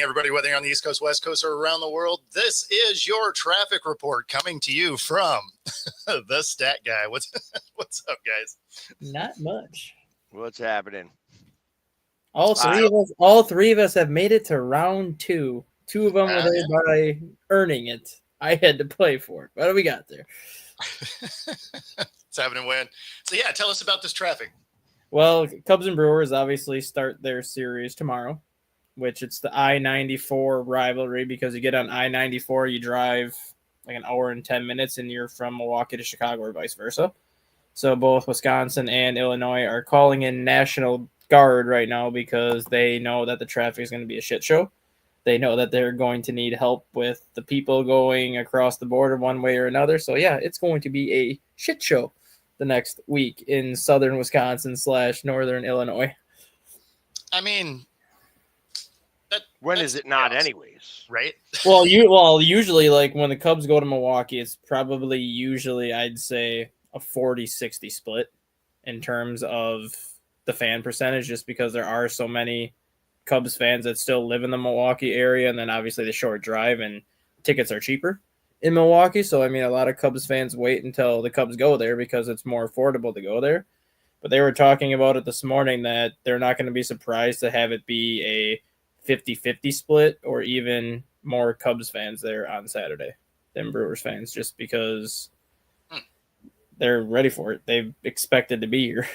morning, everybody, whether you're on the East Coast, West Coast, or around the world. This is your traffic report coming to you from the Stat Guy. What's up, guys? Not much. What's happening? All three of us have made it to round two. Two of them were there by earning it. I had to play for it. What do we got there? It's happening when. So yeah, tell us about this traffic. Well, Cubs and Brewers obviously start their series tomorrow, which it's the I-94 rivalry because you get on I-94, you drive like an hour and 10 minutes, and you're from Milwaukee to Chicago or vice versa. So both Wisconsin and Illinois are calling in National Guard right now because they know that the traffic is going to be a shit show. They know that they're going to need help with the people going across the border one way or another. So yeah, it's going to be a shit show the next week in southern Wisconsin / northern Illinois. I mean, when is it not, anyways? Right? Well, usually like when the Cubs go to Milwaukee, it's probably usually I'd say a 40-60 split in terms of the fan percentage, just because there are so many Cubs fans that still live in the Milwaukee area, and then obviously the short drive and tickets are cheaper in Milwaukee. So, I mean, a lot of Cubs fans wait until the Cubs go there because it's more affordable to go there. But they were talking about it this morning that they're not going to be surprised to have it be a 50-50 split or even more Cubs fans there on Saturday than Brewers fans, just because they're ready for it. They've expected to be here.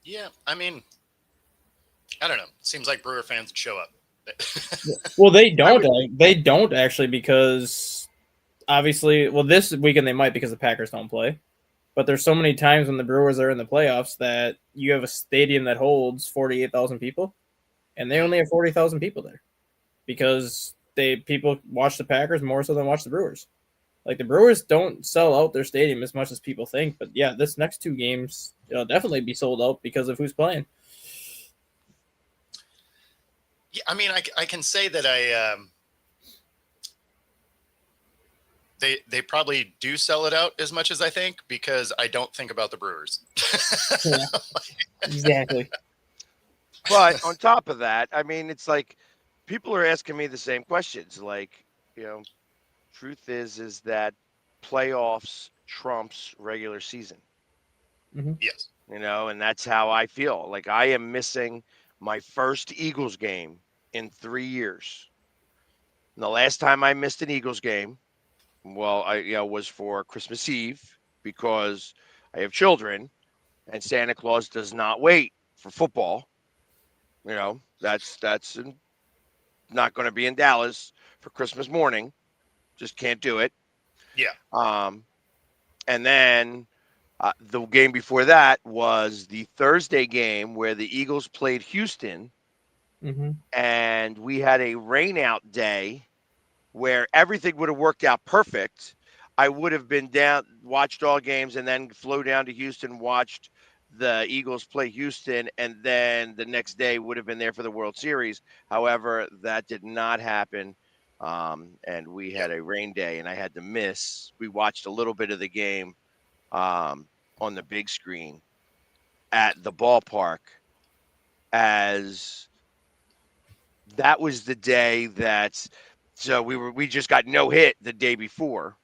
Yeah, I mean, I don't know. Seems like Brewer fans would show up. Well, they don't actually, because obviously, well, this weekend they might because the Packers don't play. But there's so many times when the Brewers are in the playoffs that you have a stadium that holds 48,000 people, and they only have 40,000 people there because people watch the Packers more so than watch the Brewers. Like, the Brewers don't sell out their stadium as much as people think. But yeah, this next two games, it'll definitely be sold out because of who's playing. Yeah, I mean, I can say that they probably do sell it out as much as I think, because I don't think about the Brewers. Yeah, exactly. But on top of that, I mean, it's like people are asking me the same questions. Like, truth is that playoffs trumps regular season. Mm-hmm. Yes. And that's how I feel. Like, I am missing my first Eagles game in 3 years. And the last time I missed an Eagles game, well, was for Christmas Eve, because I have children and Santa Claus does not wait for football. That's not going to be in Dallas for Christmas morning. Just can't do it. Yeah. And then the game before that was the Thursday game where the Eagles played Houston. Mm-hmm. And we had a rainout day where everything would have worked out perfect. I would have been down, watched all games, and then flew down to Houston, watched the Eagles play Houston, and then the next day would have been there for the World Series. However, that did not happen, and we had a rain day, and I had to miss. We watched a little bit of the game on the big screen at the ballpark, as that was the day that. So we just got no hit the day before,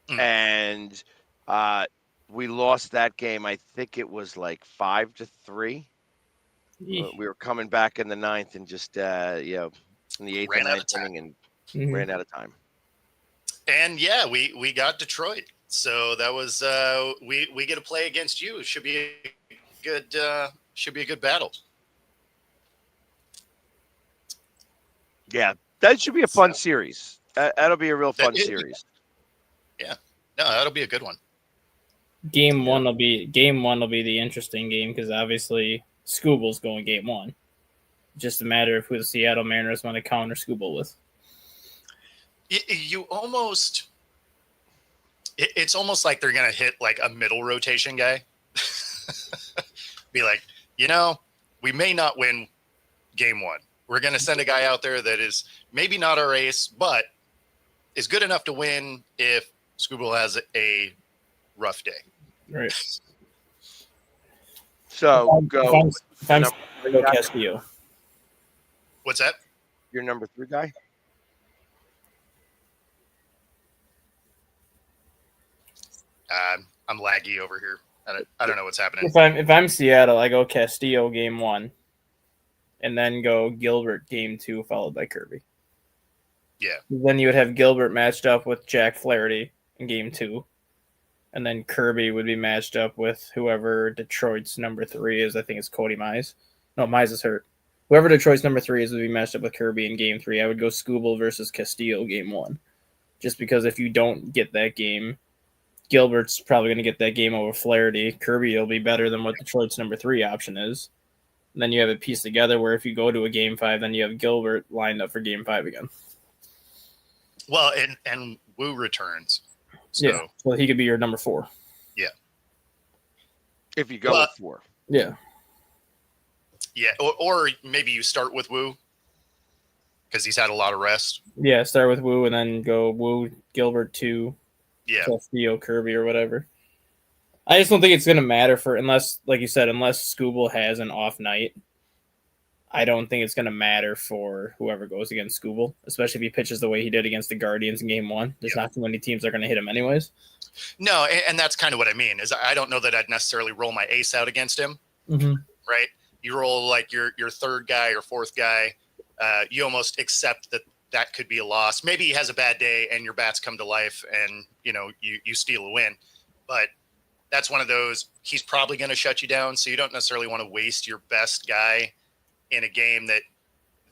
and we lost that game. I think it was like 5-3. We were coming back in the ninth and just in the eighth and ninth inning and ran out of time. And yeah, we got Detroit, so that was we get to play against you. It should be a good battle. Yeah. That should be a fun series. That'll be a real fun series. Yeah. No, that'll be a good one. Game one will be the interesting game, because obviously Scooble's going game one. Just a matter of who the Seattle Mariners want to counter Scooble with. You almost, it's almost like they're going to hit like a middle rotation guy. Be like, we may not win game one. We're going to send a guy out there that is maybe not our ace, but is good enough to win if Scooble has a rough day. Right. So If I'm Number I go Castillo. What's that? Your number 3 guy? I'm laggy over here. I don't know what's happening. If I'm Seattle, I go Castillo game 1, and then go Gilbert game 2, followed by Kirby. Yeah. Then you would have Gilbert matched up with Jack Flaherty in game 2, and then Kirby would be matched up with whoever Detroit's number 3 is. I think it's Cody Mize. No, Mize is hurt. Whoever Detroit's number 3 is would be matched up with Kirby in game 3. I would go Skubal versus Castillo game 1, just because if you don't get that game, Gilbert's probably going to get that game over Flaherty. Kirby will be better than what Detroit's number 3 option is. And then you have it pieced together where if you go to a game 5, then you have Gilbert lined up for game 5 again. Well, and Wu returns. So, Yeah, so he could be your number 4. If you go with 4. Yeah. Yeah, or maybe you start with Wu because he's had a lot of rest. Yeah, start with Wu and then go Wu, Gilbert 2, Yeah, Castillo, Kirby, or whatever. I just don't think it's going to matter unless, like you said, unless Skubal has an off night. I don't think it's going to matter for whoever goes against Skubal, especially if he pitches the way he did against the Guardians in game 1. There's not too many teams that are going to hit him anyways. no, and that's kind of what I mean. Is I don't know that I'd necessarily roll my ace out against him. Mm-hmm. Right? You roll like your third guy or fourth guy. You almost accept that could be a loss. Maybe he has a bad day and your bats come to life, and you steal a win. But that's one of those. He's probably going to shut you down, so you don't necessarily want to waste your best guy in a game that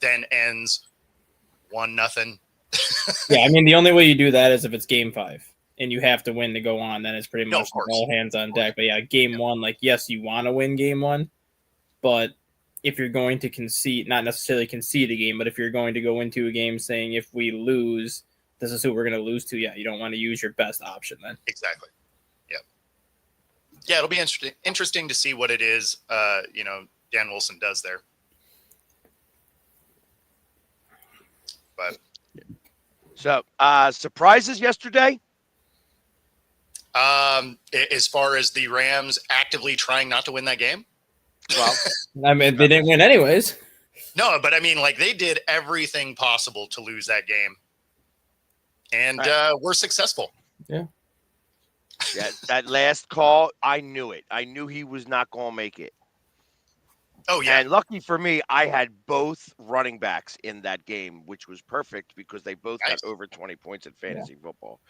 then ends 1-0. Yeah, I mean, the only way you do that is if it's game 5 and you have to win to go on. Then it's pretty No, much of course. all hands on deck. But yeah, game 1, like, yes, you want to win game 1, but if you're going to concede, not necessarily concede a game, but if you're going to go into a game saying if we lose, this is who we're going to lose to, yeah, you don't want to use your best option then. Exactly. Yeah, it'll be interesting to see what it is. Dan Wilson does there. But So, surprises yesterday? as far as the Rams actively trying not to win that game, Well, I mean, they didn't win anyways. no, but I mean, like they did everything possible to lose that game, and we're successful. yeah, that last call, I knew it. I knew he was not going to make it. Oh yeah, And lucky for me, I had both running backs in that game, which was perfect because they both Nice. got over 20 points in fantasy football,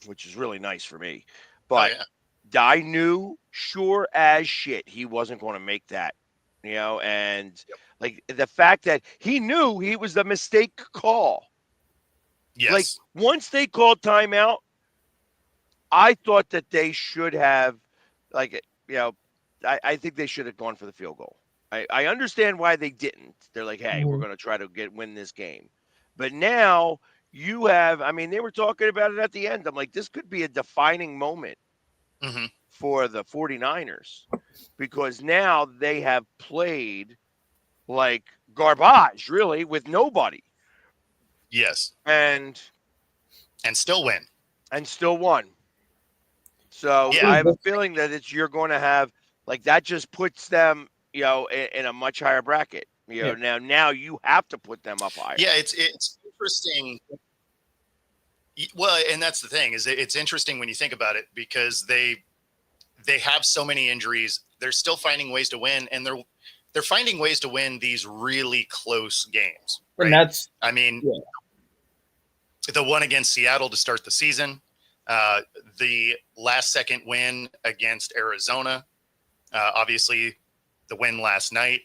which is really nice for me. But I knew sure as shit he wasn't going to make that, and like the fact that he knew he was the mistake call. yes, Like once they called timeout, I thought that they should have, I think they should have gone for the field goal. I understand why they didn't. They're like, hey, we're going to try to win this game. But now you have, I mean, they were talking about it at the end. I'm like, this could be a defining moment mm-hmm. for the 49ers because now they have played like garbage, really, with nobody. Yes, And still win. still won. So Yeah. I have a feeling that you're going to have like that just puts them, in a much higher bracket. Now you have to put them up higher. Yeah, it's interesting. Well, and that's the thing is it's interesting when you think about it because they have so many injuries. They're still finding ways to win, and they're finding ways to win these really close games. Right? And that's, I mean, the one against Seattle to start the season, the last second win against Arizona, obviously the win last night.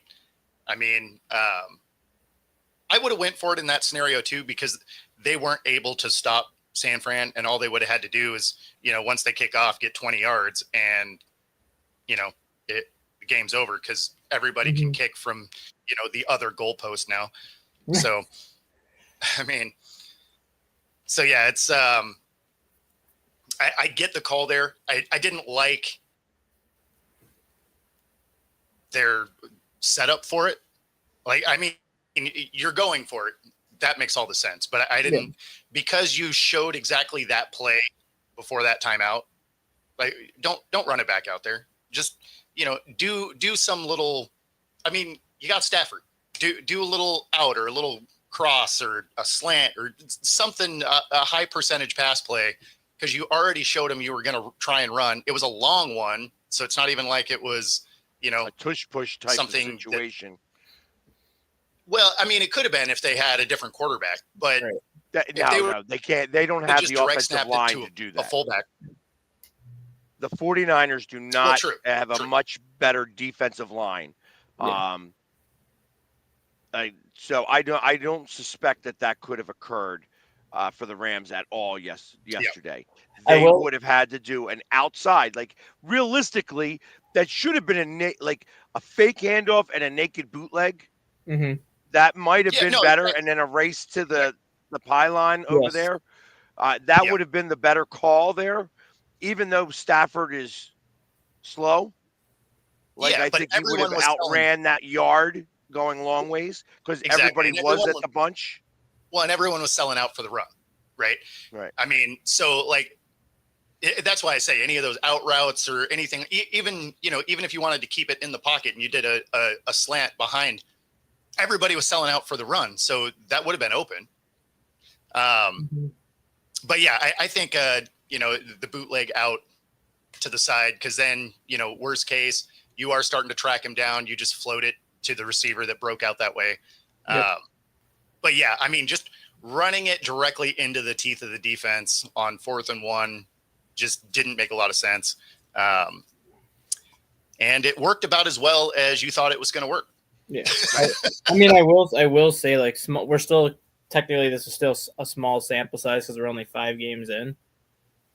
I mean, I would have went for it in that scenario too, because they weren't able to stop San Fran, and all they would have had to do is, once they kick off, get 20 yards and, the game's over because everybody can kick from, the other goalpost now. So, I mean, so yeah, it's, I get the call there. I didn't like their setup for it. Like, I mean, you're going for it. That makes all the sense. But I didn't, because you showed exactly that play before that timeout. Like, don't run it back out there. Just do some little. I mean, you got Stafford. Do a little out or a little cross or a slant or something, a high percentage pass play, because you already showed him you were going to try and run. It was a long one, so it's not even like it was, a tush push type of situation. Well, I mean, it could have been if they had a different quarterback, but they can't. They don't have the offensive line to do that. A fullback. The 49ers do not have a much better defensive line. Yeah. So I don't suspect that could have occurred for the Rams at all yesterday. Yeah. They would have had to do an outside. Like, realistically, that should have been a fake handoff and a naked bootleg. Mm-hmm. That might have been better, and then a race to the pylon over there. That would have been the better call there, even though Stafford is slow. I think he would have outran that yard going long ways because everybody was at the bunch. Well, and everyone was selling out for the run, right? Right. I mean, so that's why I say any of those out routes or anything, even if you wanted to keep it in the pocket and you did a slant behind, everybody was selling out for the run. So that would have been open. But yeah, I think, the bootleg out to the side, because then, worst case, you are starting to track him down. You just float it to the receiver that broke out that way. Yep. But yeah, I mean, just running it directly into the teeth of the defense on 4th and 1 just didn't make a lot of sense. And it worked about as well as you thought it was going to work. Yeah. I mean, I will say, like, we're still technically, this is still a small sample size because we're only 5 games in.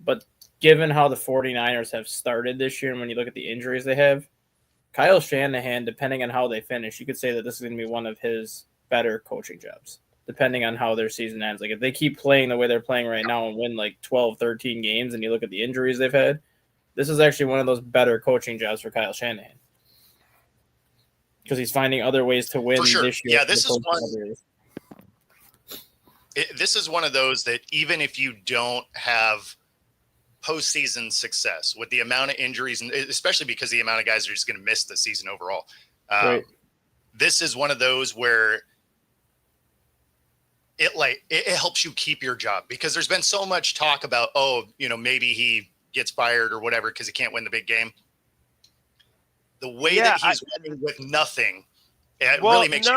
But given how the 49ers have started this year, and when you look at the injuries they have, Kyle Shanahan, depending on how they finish, you could say that this is going to be one of his better coaching jobs, depending on how their season ends. Like, if they keep playing the way they're playing right now and win like 12, 13 games, and you look at the injuries they've had, this is actually one of those better coaching jobs for Kyle Shanahan. Because he's finding other ways to win this year. Yeah, this is one of those that even if you don't have postseason success with the amount of injuries, and especially because the amount of guys are just going to miss the season overall, right. This is one of those where it helps you keep your job, because there's been so much talk about, maybe he gets fired or whatever because he can't win the big game. The way that he's winning with nothing, really makes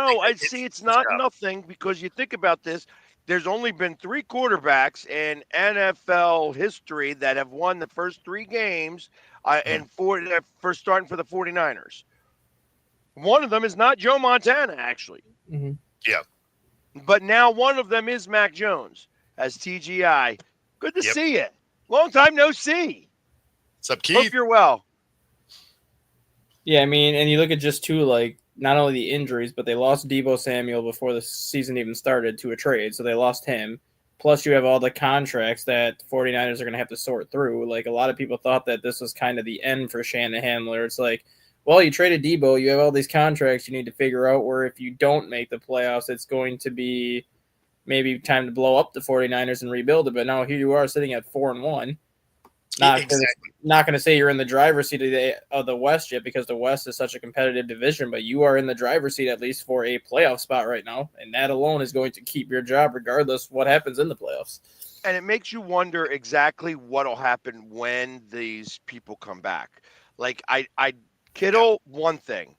it's not nothing, because you think about this. There's only been 3 quarterbacks in NFL history that have won the first 3 games and for starting for the 49ers. One of them is not Joe Montana, actually. Mm-hmm. Yeah. But now one of them is Mac Jones as TGI. Good to see you. Long time no see. What's up, Keith? Hope you're well. Yeah, I mean, and you look at just not only the injuries, but they lost Deebo Samuel before the season even started to a trade, so they lost him. Plus, you have all the contracts that the 49ers are going to have to sort through. Like, a lot of people thought that this was kind of the end for Shanahan, where it's like, well, you traded Deebo, you have all these contracts you need to figure out, where if you don't make the playoffs, it's going to be maybe time to blow up the 49ers and rebuild it. But now here you are sitting at 4-1. Not going to say you're in the driver's seat of the West yet, because the West is such a competitive division, but you are in the driver's seat at least for a playoff spot right now, and that alone is going to keep your job regardless of what happens in the playoffs. And it makes you wonder exactly what will happen when these people come back. Like, I Kittle, one thing,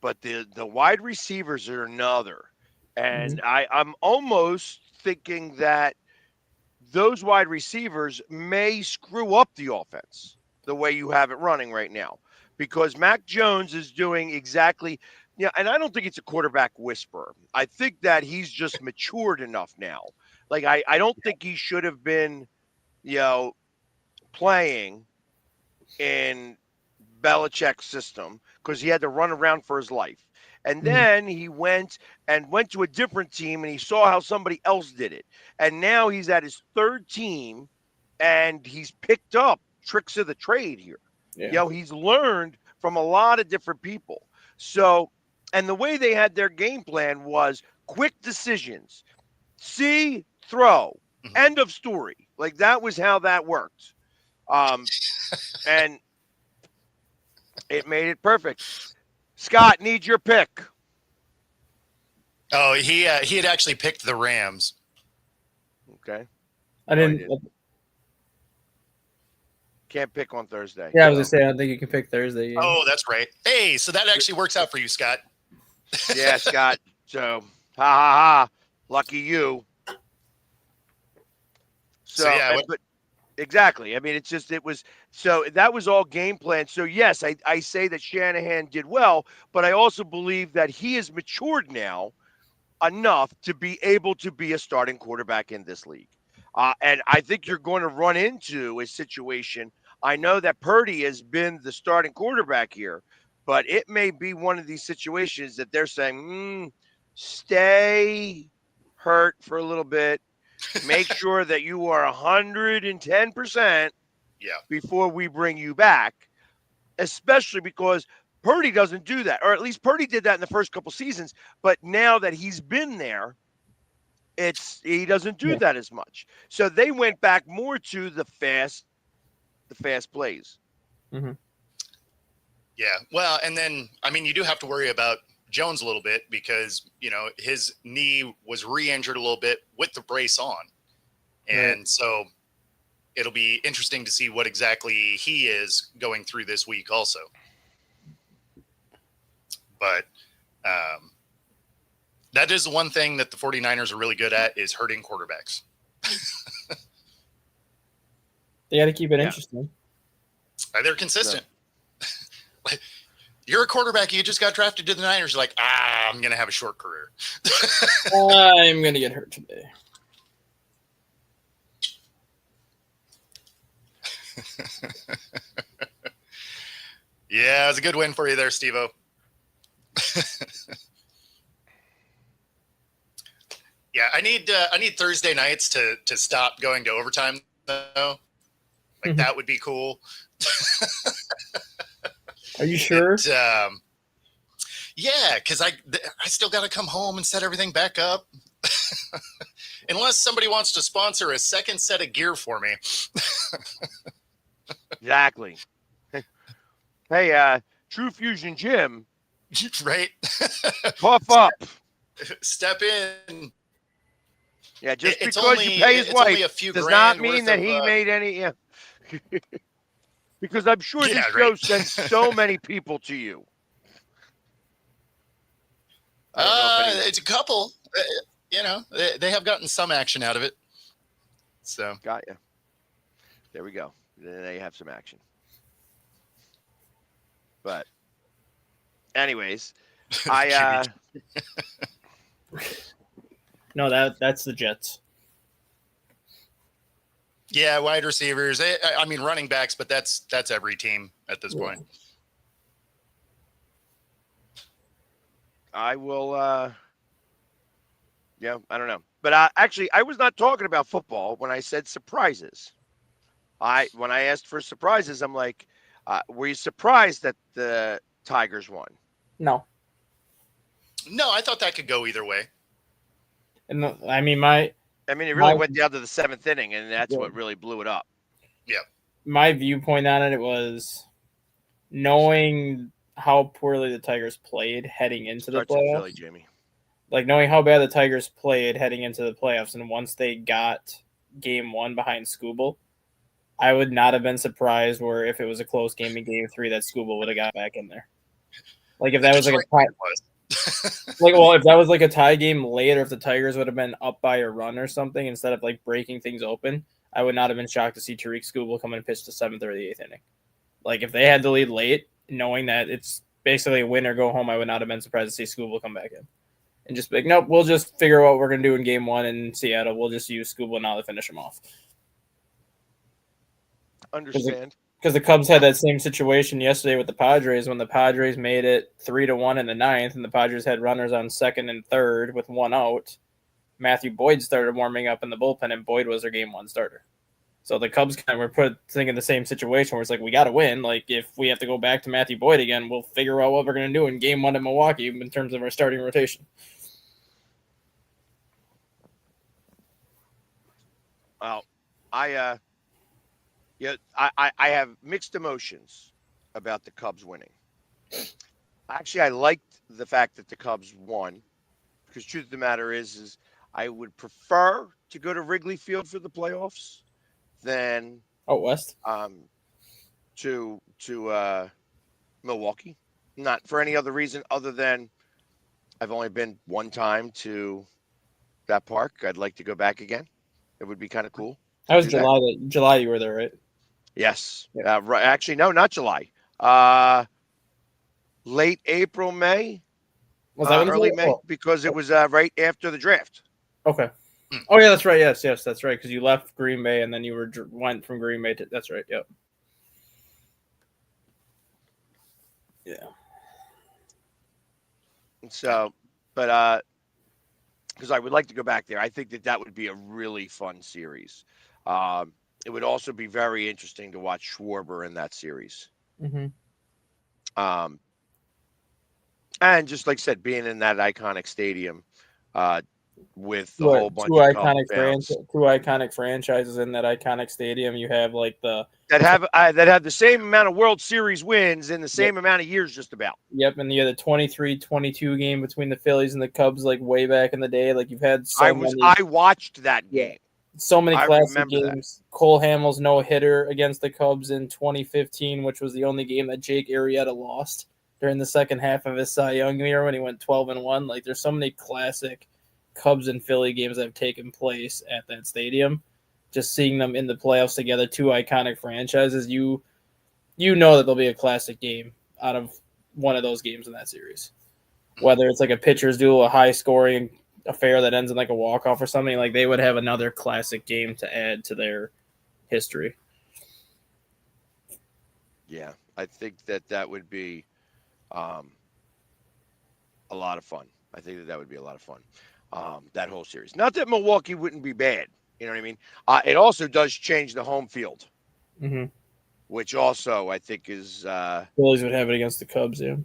but the wide receivers are another. And I'm almost thinking that those wide receivers may screw up the offense the way you have it running right now, because Mac Jones is doing exactly, and I don't think it's a quarterback whisperer. I think that he's just matured enough now. Like, I don't think he should have been, playing in Belichick's system, because he had to run around for his life. And then he went to a different team, and he saw how somebody else did it. And now he's at his 3rd team, and he's picked up tricks of the trade here. Yeah. He's learned from a lot of different people. So, and the way they had their game plan was quick decisions. See, throw. End of story. Like, that was how that worked. And It made it perfect. Scott needs your pick. Oh, he had actually picked the Rams. Okay. I No, he didn't. didn't. Can't pick on Thursday. Yeah, I was so. gonna say I don't think you can pick Thursday. Yeah. Oh, that's right. Hey, so that actually works out for you, Scott. Yeah, Scott. So, ha ha ha. Lucky you. So, yeah, but exactly. I mean, so that was all game plan. So yes, I say that Shanahan did well, but I also believe that he has matured now enough to be able to be a starting quarterback in this league. And I think you're going to run into a situation. I know that Purdy has been the starting quarterback here, but it may be one of these situations that they're saying, stay hurt for a little bit. Make sure that you are 110% before we bring you back, especially because Purdy doesn't do that, or at least Purdy did that in the first couple seasons. But now that he's been there, he doesn't do that as much. So they went back more to the fast plays. Mm-hmm. Yeah. Well, and then, I mean, you do have to worry about Jones a little bit because, his knee was re-injured a little bit with the brace on. And so it'll be interesting to see what exactly he is going through this week also. But that is the one thing that the 49ers are really good at is hurting quarterbacks. They got to keep it interesting. They're consistent. No. You're a quarterback. You just got drafted to the Niners. You're like, I'm going to have a short career. I'm going to get hurt today. Yeah, it was a good win for you there, Steve-O. Yeah, I need Thursday nights to stop going to overtime though. Like that would be cool. Are you sure? Yeah, because I still got to come home and set everything back up. Unless somebody wants to sponsor a second set of gear for me. Exactly. Hey, True Fusion Gym. Right? Puff up. Step in. Yeah, just because you pay his wife does not mean that he made any. Yeah. Because I'm sure this show sends so many people to you. It's a couple. They have gotten some action out of it. So got you. There we go. They have some action. But, anyways, No, that's the Jets. Yeah, wide receivers. I mean, running backs, but that's every team at this point. I will. I don't know, but actually, I was not talking about football when I said surprises. When I asked for surprises, I'm like, were you surprised that the Tigers won? No. No, I thought that could go either way. And I mean, it really went down to the seventh inning, and that's what really blew it up. Yeah. My viewpoint on it was knowing how poorly the Tigers played heading into the playoffs. Philly, Jamie. Like knowing how bad the Tigers played heading into the playoffs, and once they got game one behind Scooble, I would not have been surprised where if it was a close game in game three that Scooble would have got back in there. Like if that was like a tie, if that was like a tie game later, if the Tigers would have been up by a run or something instead of like breaking things open, I would not have been shocked to see Tariq Scooble come and pitch the seventh or the eighth inning. Like if they had to lead late, knowing that it's basically a win or go home, I would not have been surprised to see Scooble come back in. And just be like, nope, we'll just figure out what we're going to do in game one in Seattle. We'll just use Scooble now to finish him off. Understand. Because the Cubs had that same situation yesterday with the Padres when the Padres made it 3-1 in the ninth, and the Padres had runners on second and third with one out. Matthew Boyd started warming up in the bullpen, and Boyd was their game one starter. So the Cubs kind of were thinking the same situation where it's like, we got to win. Like, if we have to go back to Matthew Boyd again, we'll figure out what we're going to do in game one in Milwaukee in terms of our starting rotation. Well, I have mixed emotions about the Cubs winning. Actually, I liked the fact that the Cubs won because truth of the matter is I would prefer to go to Wrigley Field for the playoffs than Out west. to Milwaukee. Not for any other reason other than I've only been one time to that park. I'd like to go back again. It would be kind of cool. That was do that. July. July, you were there, right? Yes. Yeah. Right. Actually, no, not July. Late April, May, Was that when you early were- May, oh, because it was right after the draft. okay. Oh yeah, that's right. Yes, that's right. Because you left Green Bay and then you went from Green Bay to. That's right. Yep. Yeah. And so, but because I would like to go back there, I think that would be a really fun series. It would also be very interesting to watch Schwarber in that series. Mm-hmm. And just like I said, being in that iconic stadium with the Two whole bunch of Cub fans two iconic franchises in that iconic stadium. You have like the that have the same amount of World Series wins in the same amount of years, just about. Yep, and you had the 23-22 game between the Phillies and the Cubs, like way back in the day. Like you've had I watched that game. So many I classic remember games. Cole Hamels no hitter against the Cubs in 2015, which was the only game that Jake Arrieta lost during the second half of his Cy Young year when he went 12-1. Like there's so many classic Cubs and Philly games that have taken place at that stadium. Just seeing them in the playoffs together, two iconic franchises, you know that there'll be a classic game out of one of those games in that series. Whether it's like a pitcher's duel, a high scoring affair that ends in like a walk-off or something, like they would have another classic game to add to their history. Yeah, I think that would be a lot of fun. I think that would be a lot of fun. That whole series. Not that Milwaukee wouldn't be bad. You know what I mean? It also does change the home field, Mm-hmm. which also I think is Phillies would have it against the Cubs, yeah.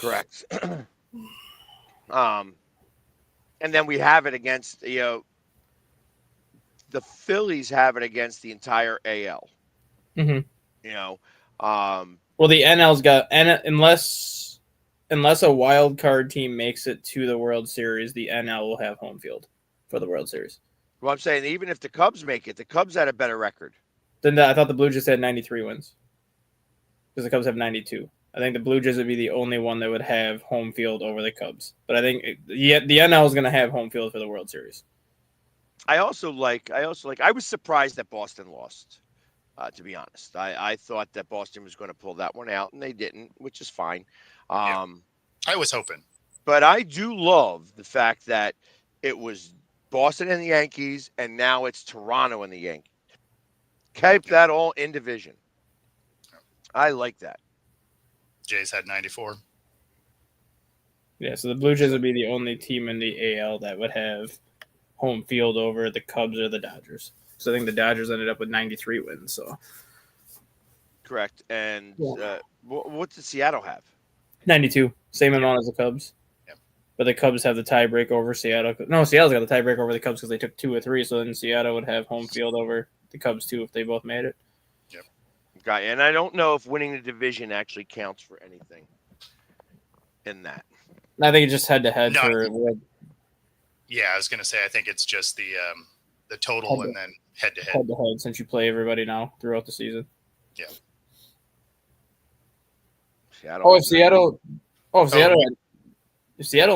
correct. And then we have it against the Phillies have it against the entire AL. Mm-hmm. Well, the NL's got unless a wild card team makes it to the World Series, the NL will have home field for the World Series. Well, I'm saying even if the Cubs make it, the Cubs had a better record. Then I thought the Blue Jays had 93 wins because the Cubs have 92. I think the Blue Jays would be the only one that would have home field over the Cubs. But I think the NL is going to have home field for the World Series. I was surprised that Boston lost, to be honest. I thought that Boston was going to pull that one out, and they didn't, which is fine. I was hoping. But I do love the fact that it was Boston and the Yankees, and now it's Toronto and the Yankees. Keep that all in division. I like that. Jays had 94. Yeah, so the Blue Jays would be the only team in the AL that would have home field over the Cubs or the Dodgers. So I think the Dodgers ended up with 93 wins. So correct. And what did Seattle have? 92, same amount as the Cubs. Yep. But the Cubs have the tiebreak over Seattle. No, Seattle's got the tiebreak over the Cubs because they took 2 or 3. So then Seattle would have home field over the Cubs too if they both made it. Yep. Okay, and I don't know if winning the division actually counts for anything in that. I think it's just head to head for. Yeah, I was going to say I think it's just the total and then head to head since you play everybody now throughout the season. Yeah. If Seattle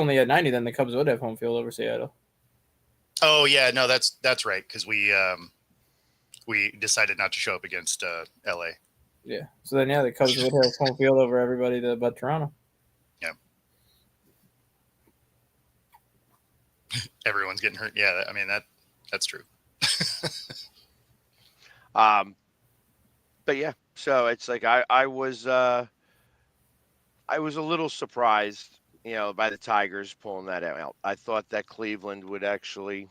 only had 90, then the Cubs would have home field over Seattle. Oh yeah, no, that's right because we decided not to show up against LA. Yeah, so then the Cubs would have home field over everybody but Toronto. Yeah. Everyone's getting hurt. Yeah, I mean that's true. But yeah, so it's like I was a little surprised, by the Tigers pulling that out. I thought that Cleveland would actually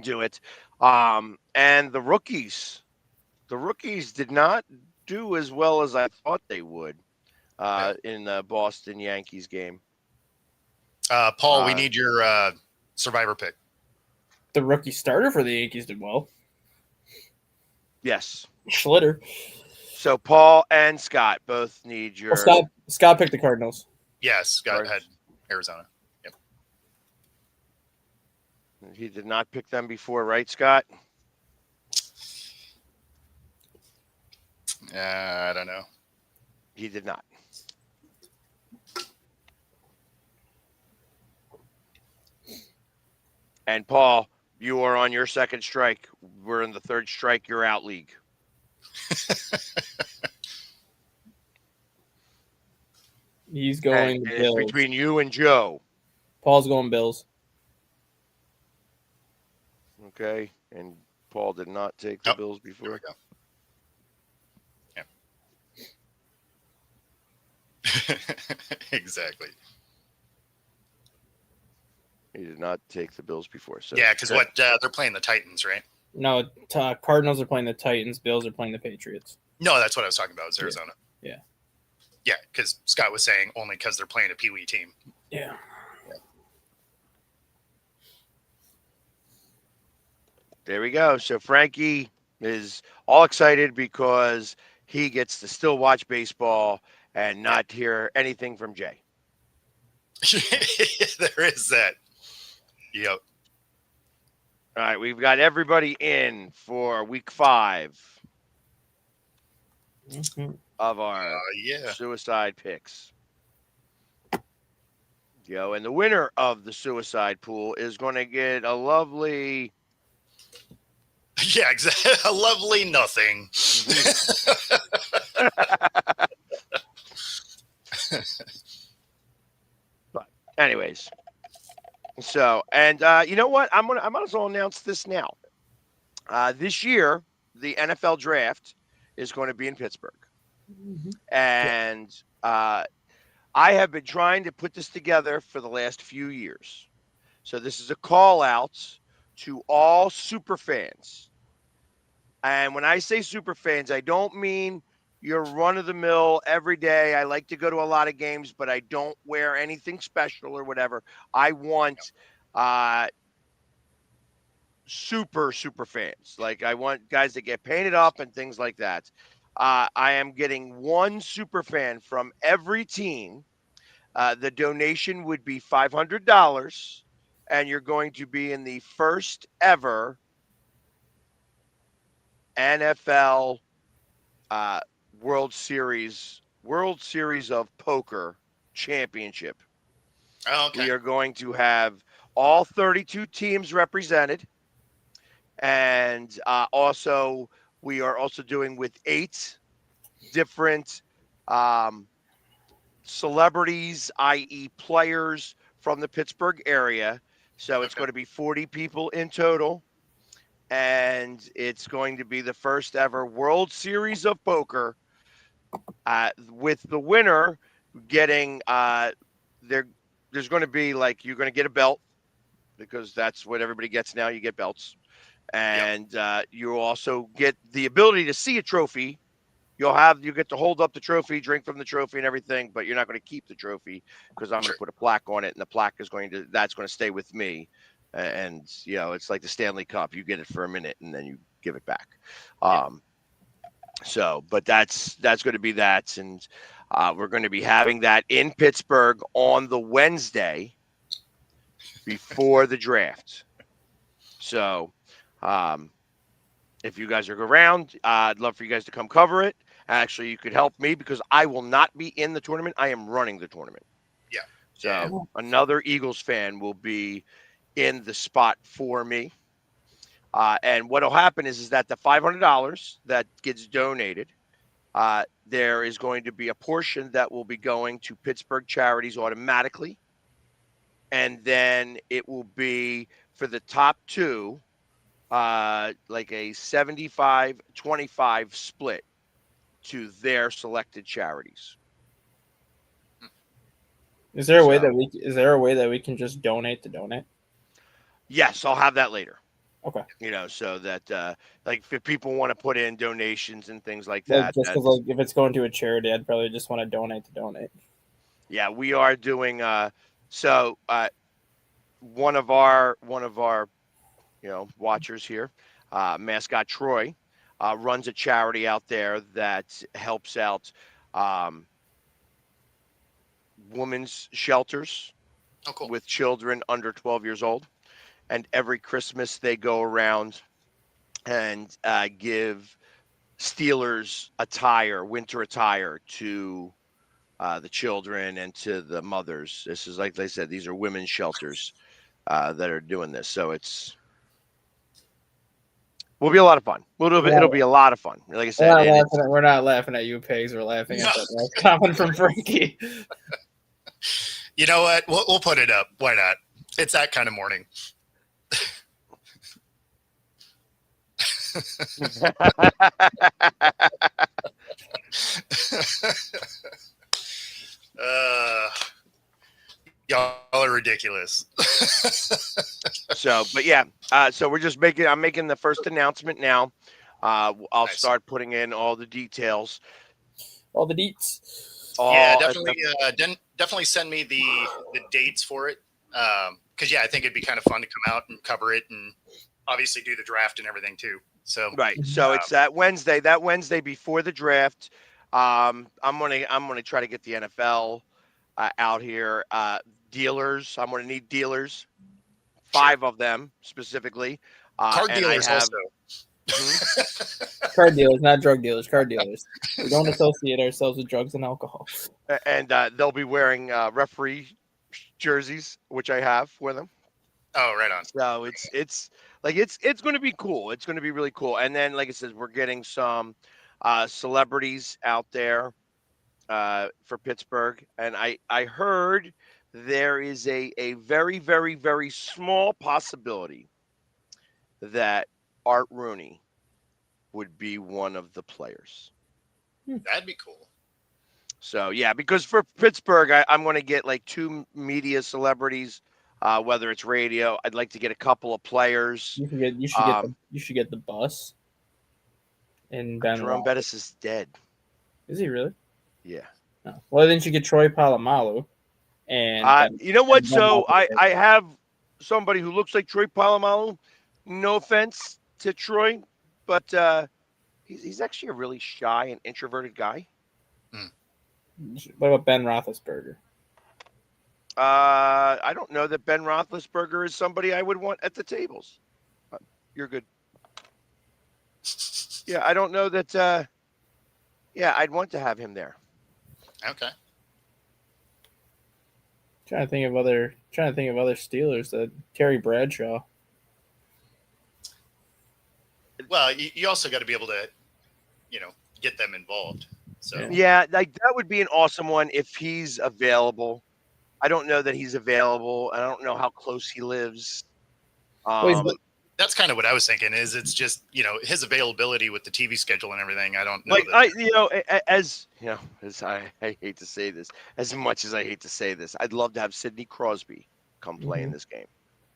do it. And the rookies did not do as well as I thought they would in the Boston Yankees game. Paul, we need your survivor pick. The rookie starter for the Yankees did well. Yes. Schlitter. So Paul and Scott both need your. Well, Scott picked the Cardinals. Yes, got Right. ahead. Arizona. Yep. He did not pick them before, right, Scott? I don't know. He did not. And Paul, you are on your second strike. We're in the third strike. You're out league. He's going And the it's Bills. between you and Joe. Paul's going Bills. Okay. And Paul did not take the Nope. Bills There we before. go. Exactly. He did not take the Bills before. So Yeah, because they're playing the Titans, right? No, Cardinals are playing the Titans. Bills are playing the Patriots. No, that's what I was talking about. Was Arizona? Yeah. Yeah, because Scott was saying only because they're playing a Pee Wee team. Yeah. There we go. So Frankie is all excited because he gets to still watch baseball and not hear anything from Jay. There is that. Yep. All right, we've got everybody in for week 5 Mhm. of our Yeah. suicide picks. And the winner of the suicide pool is going to get a lovely. Yeah, exactly. A lovely nothing. But anyways, so and you know what? I might as well announce this now. This year, the NFL draft is going to be in Pittsburgh, and I have been trying to put this together for the last few years. So this is a call out to all super fans. And when I say super fans, I don't mean your run of the mill every day. I like to go to a lot of games, but I don't wear anything special or whatever. I want super fans. Like I want guys that get painted up and things like that. I am getting one super fan from every team. The donation would be $500, and you're going to be in the first ever NFL World Series of Poker Championship. Oh, okay. We are going to have all 32 teams represented, and also we are also doing with 8 different celebrities, i.e., players from the Pittsburgh area. So it's going to be 40 people in total. And it's going to be the first ever World Series of Poker, with the winner getting there's going to be like you're going to get a belt, because that's what everybody gets now. You get belts, and you also get the ability to see a trophy. You get to hold up the trophy, drink from the trophy, and everything, but you're not going to keep the trophy because I'm going to put a plaque on it, and the plaque is going to stay with me. And it's like the Stanley Cup. You get it for a minute and then you give it back. So, but that's going to be that, and we're going to be having that in Pittsburgh on the Wednesday before the draft. So, if you guys are around, I'd love for you guys to come cover it. Actually, you could help me because I will not be in the tournament. I am running the tournament. Yeah. So another Eagles fan will be in the spot for me. And what will happen is that the $500 that gets donated, there is going to be a portion that will be going to Pittsburgh charities automatically. And then it will be for the top 2, like a 75-25 split to their selected charities. Is there a way that we can just donate to donate? Yes, I'll have that later. Okay. So that like if people want to put in donations and things like that. Just because if it's going to a charity, I'd probably just want to donate to donate. Yeah, we are doing one of our watchers here, Mascot Troy, runs a charity out there that helps out women's shelters Oh, cool. with children under 12 years old. And every Christmas they go around and give Steelers attire, winter attire to the children and to the mothers. This is, like they said, these are women's shelters that are doing this. So will be a lot of fun. It'll be a lot of fun. Like I said, We're not laughing at you, Pigs. We're laughing at that last comment from Frankie. You know what? We'll put it up. Why not? It's that kind of morning. Y'all are ridiculous. So, but yeah, so I'm making the first announcement now. I'll Nice. start putting in all the details. All the deets. Yeah, definitely send me the dates for it. Because I think it'd be kind of fun to come out and cover it, and obviously do the draft and everything too. So Right. So it's that Wednesday before the draft. I'm gonna try to get the NFL out here. Dealers. I'm gonna need dealers. 5 of them specifically. Card and dealers I have, also. Card dealers, not drug dealers. Card dealers. We don't associate ourselves with drugs and alcohol. and they'll be wearing referee jerseys, which I have for them. Oh, right on. So it's going to be cool. It's going to be really cool. And then, like I said, we're getting some celebrities out there for Pittsburgh. And I heard there is a very, very, very small possibility that Art Rooney would be one of the players. That'd be cool. So, yeah, because for Pittsburgh, I'm going to get like 2 media celebrities, whether it's radio. I'd like to get a couple of players. You should get the bus. And Ben Jerome Bettis is dead. Is he really? Yeah. No. Well, then you should get Troy Polamalu. And you know what? Ben So Roethlisberger. I have somebody who looks like Troy Polamalu. No offense to Troy, but he's actually a really shy and introverted guy. What about Ben Roethlisberger? I don't know that Ben Roethlisberger is somebody I would want at the tables. You're good. Yeah, I don't know that. I'd want to have him there. Okay. Trying to think of other Steelers. That Terry Bradshaw. Well, you also got to be able to, get them involved. So Yeah, like that would be an awesome one if he's available. I don't know that he's available. I don't know how close he lives. that's kind of what I was thinking. Is it's just his availability with the TV schedule and everything. I don't know. Like as I hate to say this, as much as I hate to say this, I'd love to have Sidney Crosby come play in this game.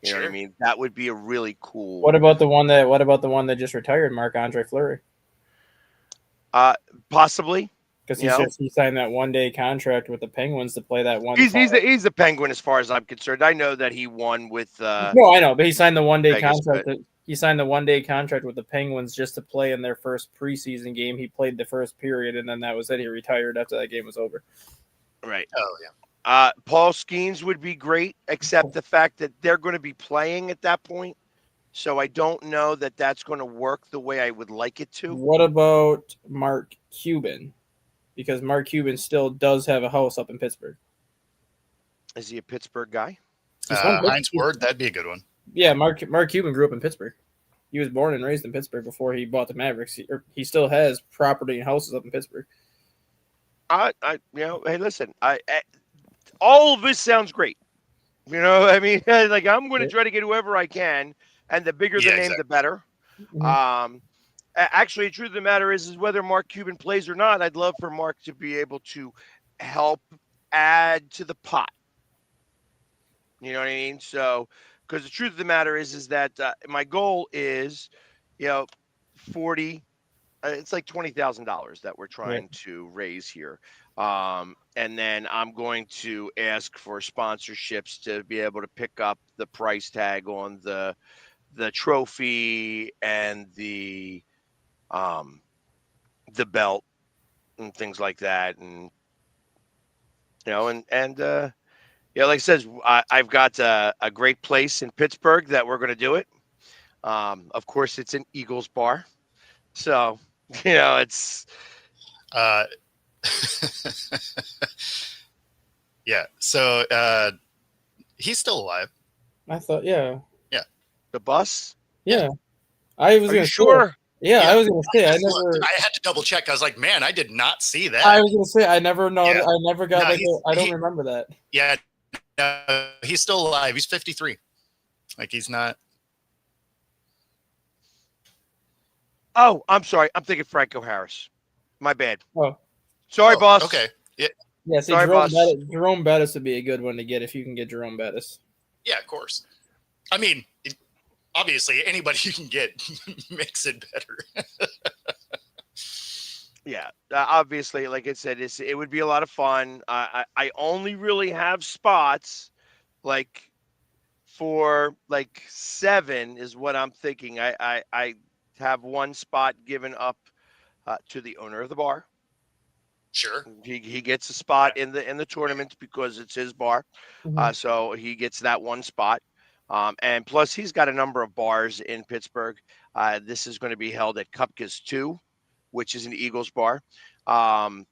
You know what I mean? That would be a really cool. What about the one that just retired, Marc-Andre Fleury? Possibly. Because he signed that 1-day contract with the Penguins to play that one. He's a Penguin as far as I'm concerned. I know that he won with. No, I know, but he signed the 1-day Vegas, contract. He signed the 1-day contract with the Penguins just to play in their first preseason game. He played the first period, and then that was it. He retired after that game was over. Right. Oh yeah. Paul Skeens would be great, except the fact that they're going to be playing at that point. So I don't know that that's going to work the way I would like it to. What about Mark Cuban? Because Mark Cuban still does have a house up in Pittsburgh. Is he a Pittsburgh guy? Heinz Ward, that'd be a good one. Yeah, Mark Cuban grew up in Pittsburgh. He was born and raised in Pittsburgh before he bought the Mavericks. He still has property and houses up in Pittsburgh. Hey, listen, all of this sounds great. I mean, like I'm going to try to get whoever I can, and the bigger the name, the better. Mm-hmm. Actually, the truth of the matter is whether Mark Cuban plays or not, I'd love for Mark to be able to help add to the pot. You know what I mean? So, because the truth of the matter is that my goal is, 40. It's like $20,000 that we're trying to raise here. And then I'm going to ask for sponsorships to be able to pick up the price tag on the trophy and the the belt and things like that, and like I said, I've got a great place in Pittsburgh that we're going to do it. Of course, it's an Eagles bar, so it's Uh, yeah. So he's still alive. I thought, yeah, the bus. yeah. I was Are gonna you say, sure? yeah, Yeah. I was gonna say, I just looked. never. I had to double check. I was like, man, I did not see that. I was gonna say, I never know. Yeah. I never got No, like. I don't he- remember that. Yeah. No, he's still alive. He's 53. Like he's not. Oh, I'm sorry. I'm thinking Franco Harris. My bad. Oh, Sorry, Oh, boss. Okay. Yeah. yeah. See, Sorry, boss. Jerome Bettis would be a good one to get if you can get Jerome Bettis. Yeah. Of course. I mean, obviously, anybody you can get makes it better. Yeah, obviously, like I said, it would be a lot of fun. I only really have spots like for like 7 is what I'm thinking. I have one spot given up to the owner of the bar. Sure. He gets a spot in the tournament because it's his bar. So he gets that one spot. And plus, he's got a number of bars in Pittsburgh. This is going to be held at Kupka's 2, which is an Eagles bar. But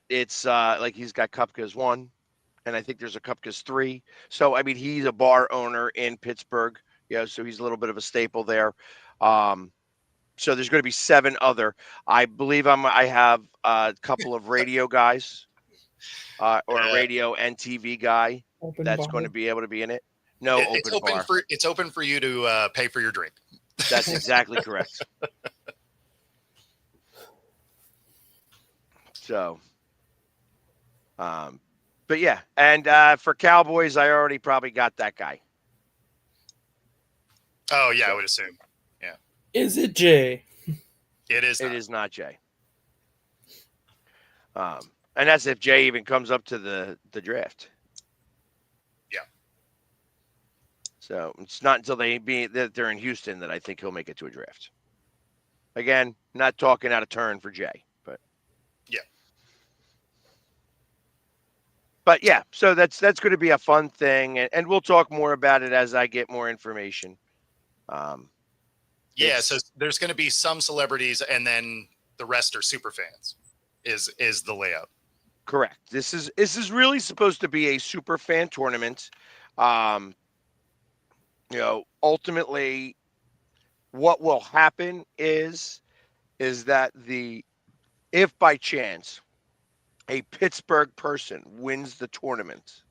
it's like he's got Kupka's 1, and I think there's a Kupka's 3. So, I mean, he's a bar owner in Pittsburgh. So he's a little bit of a staple there. So there's going to be 7 other. I believe I have a couple of radio guys or a radio and TV guy Open that's bar. going to be able to be in it. No It's open bar. It's open for you to pay for your drink. That's exactly correct. So, but yeah, and for Cowboys, I already probably got that guy. Oh yeah, So- I would assume Is it Jay? it is. It not. is not Jay. And that's if Jay even comes up to the draft. Yeah. So it's not until they're in Houston that I think he'll make it to a draft. Again, not talking out of turn for Jay, but Yeah. But yeah, so that's going to be a fun thing, and we'll talk more about it as I get more information. Yeah. It's- So there's going to be some celebrities, and then the rest are super fans. Is the layout? Correct. This is really supposed to be a super fan tournament. Ultimately, what will happen is that if by chance a Pittsburgh person wins the tournament,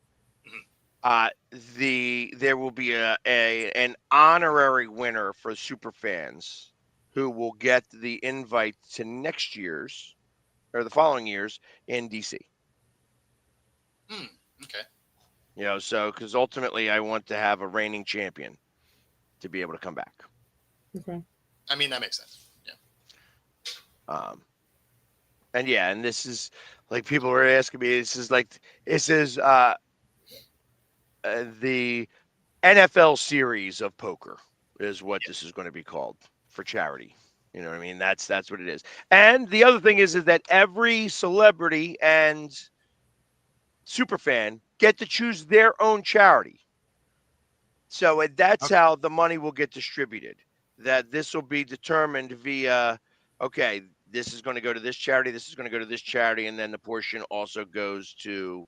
there will be an honorary winner for super fans who will get the invite to next year's or the following years in DC. Okay. So because ultimately I want to have a reigning champion to be able to come back. Okay. I mean, that makes sense. Yeah. And this is like people were asking me. This is the NFL series of poker is what this is going to be called for charity. You know what I mean? That's what it is. And the other thing is that every celebrity and superfan get to choose their own charity. So that's how the money will get distributed. That this will be determined via, okay, this is going to go to this charity, this is going to go to this charity, and then the portion also goes to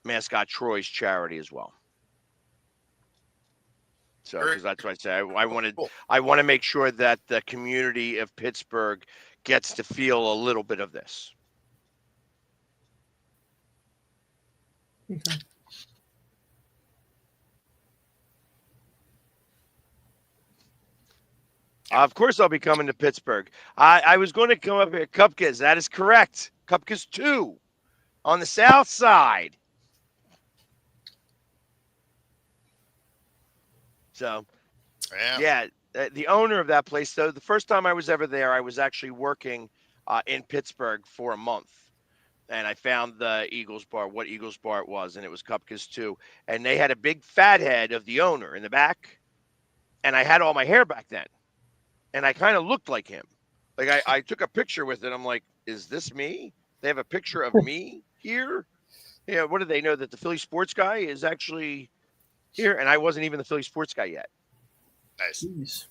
Mascot Troy's charity as well. So, because that's what I say, I want to make sure that the community of Pittsburgh gets to feel a little bit of this. Okay. Of course, I'll be coming to Pittsburgh. I was going to come up here at Kupka's. That is correct. Kupka's 2 on the south side. So, yeah, the owner of that place, though, the first time I was ever there, I was actually working in Pittsburgh for a month. And I found the Eagles bar, what Eagles bar it was, and it was Kupka's 2. And they had a big fat head of the owner in the back. And I had all my hair back then. and I kind of looked like him. Like I took a picture with it. I'm like, is this me? They have a picture of me here. Yeah, what do they know that the Philly sports guy is actually here? And I wasn't even the Philly sports guy yet. Nice. Jeez.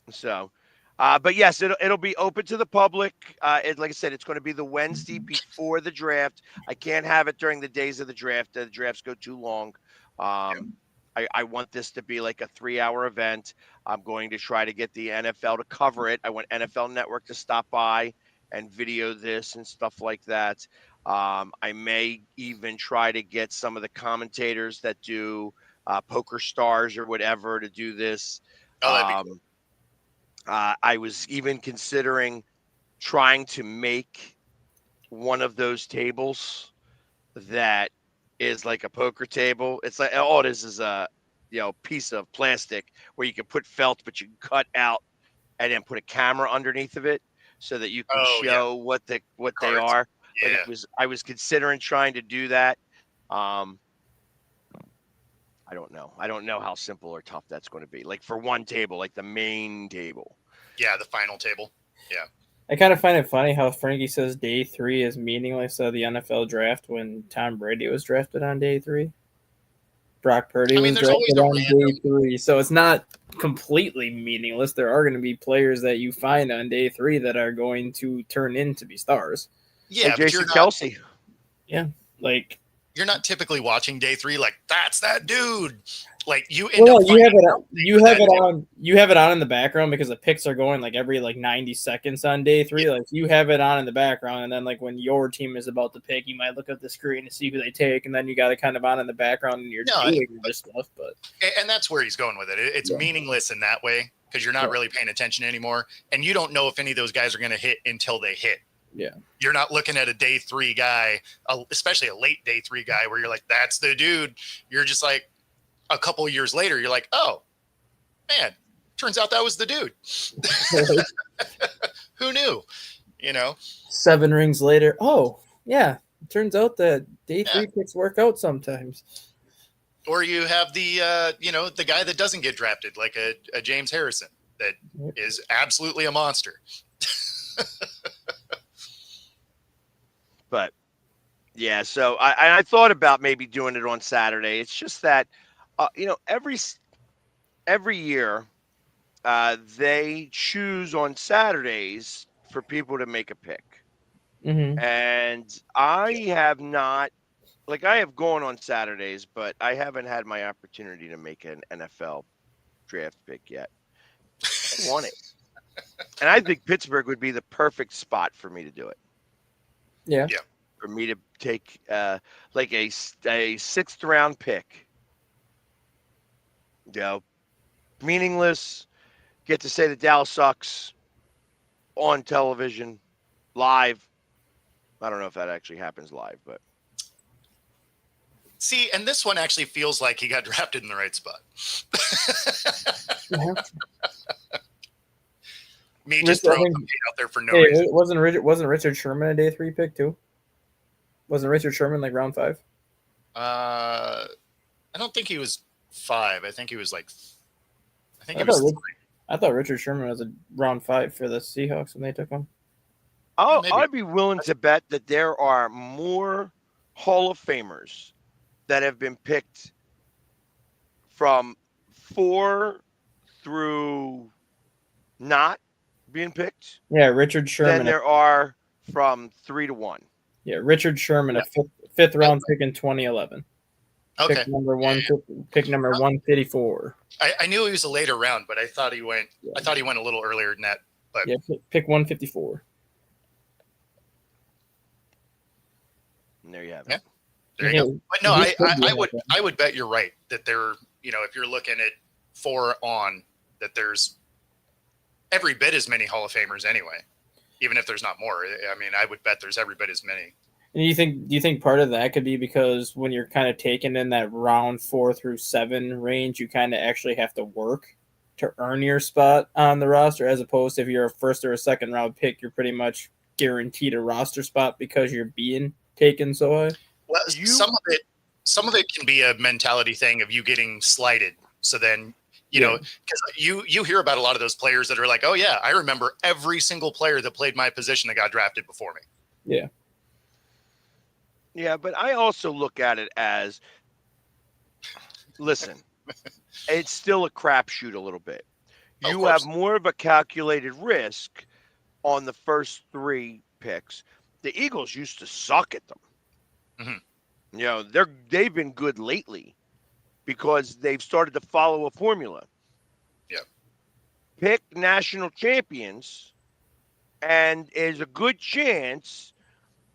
So, but yes, it'll be open to the public. Like I said, it's going to be the Wednesday before the draft. I can't have it during the days of the draft. The drafts go too long. I want this to be like a 3-hour event. I'm going to try to get the NFL to cover it. I want NFL Network to stop by and video this and stuff like that. I may even try to get some of the commentators that do Poker Stars or whatever to do this. Oh, that'd be cool. I was even considering trying to make one of those tables that is like a poker table. It's like all it is a piece of plastic where you can put felt, but you can cut out and then put a camera underneath of it so that you can show what they are. Yeah. Like I was considering trying to do that. I don't know. I don't know how simple or tough that's going to be. Like for one table, like the main table. Yeah, the final table. Yeah. I kind of find it funny how Frankie says day 3 is meaningless of the NFL draft when Tom Brady was drafted on day 3. Brock Purdy was drafted on day 3. So it's not completely meaningless. There are going to be players that you find on day 3 that are going to turn in to be stars. Yeah, like Jason Kelsey. Yeah, like you're not typically watching day 3 like that's that dude. Like you have it on in the background because the picks are going like every 90 seconds on day 3. Yeah. Like you have it on in the background, and then like when your team is about to pick, you might look at the screen to see who they take, and then you got it kind of on in the background and you're doing this stuff. But and that's where he's going with it. It's meaningless in that way because you're not really paying attention anymore, and you don't know if any of those guys are going to hit until they hit. Yeah, you're not looking at a day 3 guy, especially a late day 3 guy, where you're like, that's the dude. You're just like, a couple of years later, you're like, oh, man, turns out that was the dude. Who knew? 7 rings later. Oh, yeah. It turns out that day 3 picks work out sometimes. Or you have the, the guy that doesn't get drafted, like a James Harrison, that is absolutely a monster. But yeah, so I thought about maybe doing it on Saturday. It's just that, every year they choose on Saturdays for people to make a pick. Mm-hmm. And I have not, I have gone on Saturdays, but I haven't had my opportunity to make an NFL draft pick yet. I want it. And I think Pittsburgh would be the perfect spot for me to do it. Yeah. For me to take a 6th round pick. Meaningless. Get to say that Dallas sucks on television, live. I don't know if that actually happens live, but. See, and this one actually feels like he got drafted in the right spot. Me just throwing something out there for no reason. Wasn't Richard Sherman a day 3 pick too? Wasn't Richard Sherman like round 5? I don't think he was 5. I think he was I thought Richard Sherman was a round 5 for the Seahawks when they took him. I'd be willing to bet that there are more Hall of Famers that have been picked from 4 through not being picked. Yeah, Richard Sherman. Than there are from 3 to 1. Yeah, Richard Sherman, a fifth round pick in 2011. Okay. Pick number 154. I knew he was a later round, but I thought he went. Yeah. I thought he went a little earlier than that. But pick 154. And there you have it. Yeah. There you go. But no, I would bet you're right that there. If you're looking at 4 on, that there's every bit as many Hall of Famers anyway. Even if there's not more, I mean, I would bet there's every bit as many. And do you think part of that could be because when you're kind of taken in that round 4 through 7 range, you kind of actually have to work to earn your spot on the roster, as opposed to if you're a 1st or a 2nd round pick, you're pretty much guaranteed a roster spot because you're being taken so high? Well, some of it can be a mentality thing of you getting slighted. So then, You know, because you hear about a lot of those players that are like, oh yeah, I remember every single player that played my position that got drafted before me. Yeah. Yeah, but I also look at it as, listen, it's still a crapshoot a little bit. Of You course. have more of a calculated risk on the first 3 picks. The Eagles used to suck at them. Mhm. You know, they've been good lately because they've started to follow a formula. Yeah. Pick national champions, and there's a good chance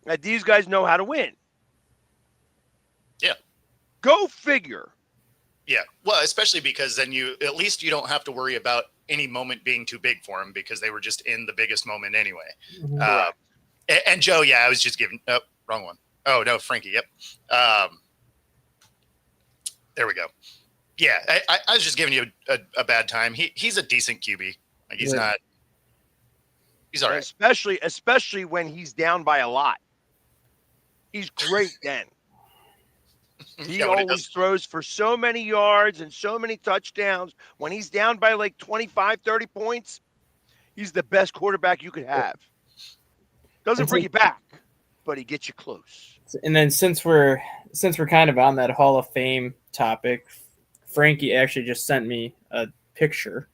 that these guys know how to win. Yeah. Go figure. Yeah. Well, especially because then at least you don't have to worry about any moment being too big for them because they were just in the biggest moment anyway. Correct. And Joe, yeah, I was just giving, oh, wrong one. Oh no, Frankie. Yep. There we go. Yeah. I was just giving you a bad time. He's a decent QB. Like he's not, he's all right. Especially when he's down by a lot. He's great then. He Yeah, when it always throws for so many yards and so many touchdowns. When he's down by like 25, 30 points, he's the best quarterback you could have. Doesn't bring you back, but he gets you close. And then since we're kind of on that Hall of Fame topic, Frankie actually just sent me a picture,